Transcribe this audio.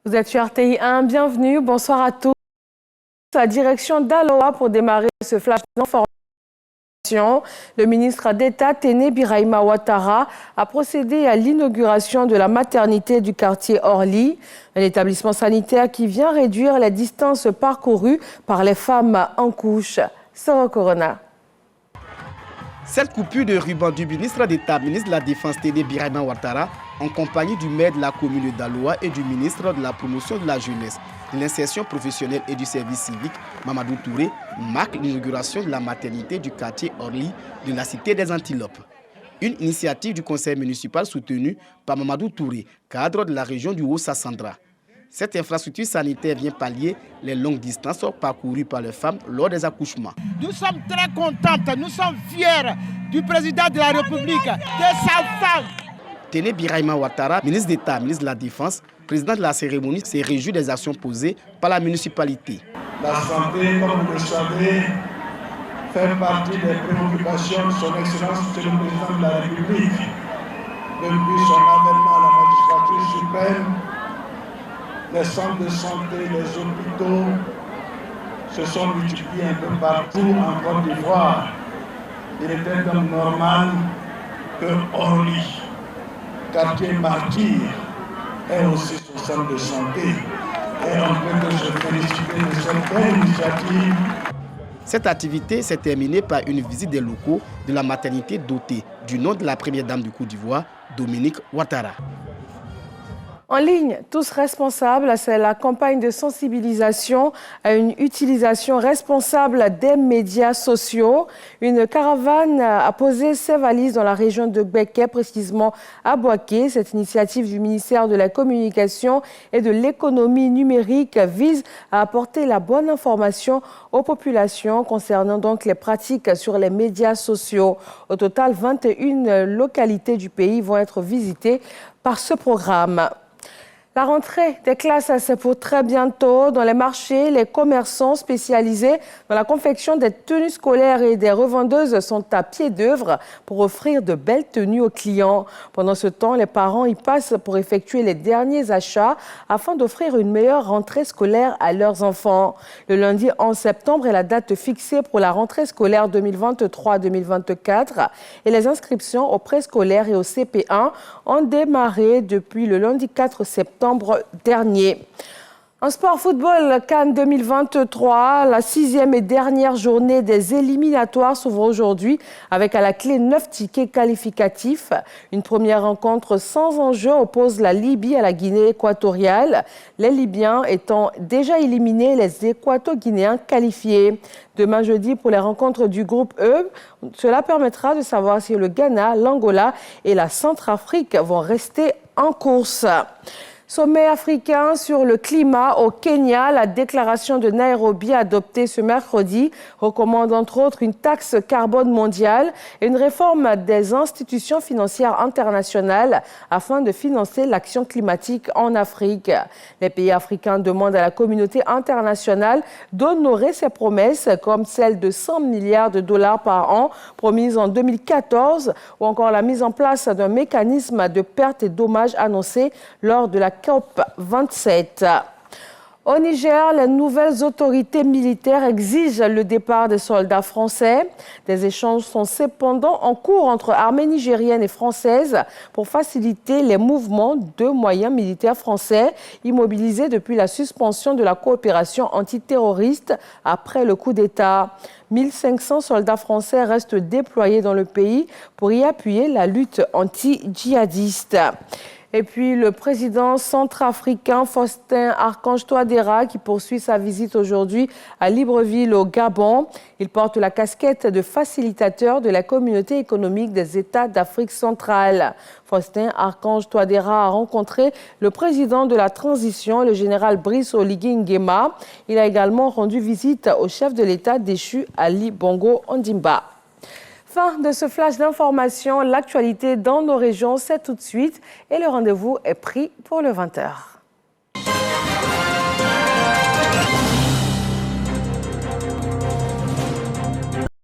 Vous êtes sur RTI 1, bienvenue, bonsoir à tous. La direction d'Aloa pour démarrer ce flash d'information. Le ministre d'État Téné Birahima Ouattara a procédé à l'inauguration de la maternité du quartier Orly, un établissement sanitaire qui vient réduire les distances parcourues par les femmes en couche. Soro Corona. Cette coupure de ruban du ministre d'État, ministre de la Défense Téné Birahima Ouattara, en compagnie du maire de la commune d'Aloa et du ministre de la Promotion de la Jeunesse, de l'Insertion professionnelle et du service civique, Mamadou Touré, marque l'inauguration de la maternité du quartier Orly de la cité des Antilopes. Une initiative du conseil municipal soutenue par Mamadou Touré, cadre de la région du Haut-Sassandra. Cette infrastructure sanitaire vient pallier les longues distances parcourues par les femmes lors des accouchements. Nous sommes très contentes, nous sommes fiers du président de la République, de sa femme. Téné Birahima Ouattara, ministre d'État, ministre de la Défense, président de la cérémonie, s'est réjoui des actions posées par la municipalité. La santé, comme vous le savez, fait partie des préoccupations de son Excellence, le président de la République. Depuis son avènement à la magistrature suprême, les centres de santé, les hôpitaux se sont multipliés un peu partout en Côte d'Ivoire. Il était donc normal que Orly, quartier martyr, ait aussi son centre de santé. Et on peut se féliciter de cette belle initiative. Cette activité s'est terminée par une visite des locaux de la maternité dotée du nom de la première dame du Côte d'Ivoire, Dominique Ouattara. En ligne, tous responsables, c'est la campagne de sensibilisation à une utilisation responsable des médias sociaux. Une caravane a posé ses valises dans la région de Béké, précisément à Boaké. Cette initiative du ministère de la Communication et de l'Économie numérique vise à apporter la bonne information aux populations concernant donc les pratiques sur les médias sociaux. Au total, 21 localités du pays vont être visitées par ce programme. La rentrée des classes, c'est pour très bientôt. Dans les marchés, les commerçants spécialisés dans la confection des tenues scolaires et des revendeuses sont à pied d'œuvre pour offrir de belles tenues aux clients. Pendant ce temps, les parents y passent pour effectuer les derniers achats afin d'offrir une meilleure rentrée scolaire à leurs enfants. Le lundi 11 septembre est la date fixée pour la rentrée scolaire 2023-2024 et les inscriptions au préscolaire et au CP1 ont démarré depuis le lundi 4 septembre dernier. En sport football, CAN 2023, la 6e et dernière journée des éliminatoires s'ouvre aujourd'hui avec à la clé 9 tickets qualificatifs. Une première rencontre sans enjeu oppose la Libye à la Guinée équatoriale, les Libyens étant déjà éliminés, les Équato-Guinéens qualifiés. Demain jeudi pour les rencontres du groupe E, cela permettra de savoir si le Ghana, l'Angola et la Centrafrique vont rester en course. Sommet africain sur le climat au Kenya, la déclaration de Nairobi adoptée ce mercredi recommande entre autres une taxe carbone mondiale et une réforme des institutions financières internationales afin de financer l'action climatique en Afrique. Les pays africains demandent à la communauté internationale d'honorer ses promesses comme celle de 100 milliards de dollars par an promise en 2014 ou encore la mise en place d'un mécanisme de pertes et dommages annoncé lors de la COP 27. Au Niger, les nouvelles autorités militaires exigent le départ des soldats français. Des échanges sont cependant en cours entre armées nigériennes et françaises pour faciliter les mouvements de moyens militaires français immobilisés depuis la suspension de la coopération antiterroriste après le coup d'État. 1500 soldats français restent déployés dans le pays pour y appuyer la lutte anti-djihadiste. Et puis le président centrafricain Faustin Archange Touadéra qui poursuit sa visite aujourd'hui à Libreville au Gabon. Il porte la casquette de facilitateur de la communauté économique des États d'Afrique centrale. Faustin Archange Touadéra a rencontré le président de la transition, le général Brice Oligui Nguema. Il a également rendu visite au chef de l'État déchu Ali Bongo Ondimba. Fin de ce flash d'information. L'actualité dans nos régions, c'est tout de suite et le rendez-vous est pris pour le 20h.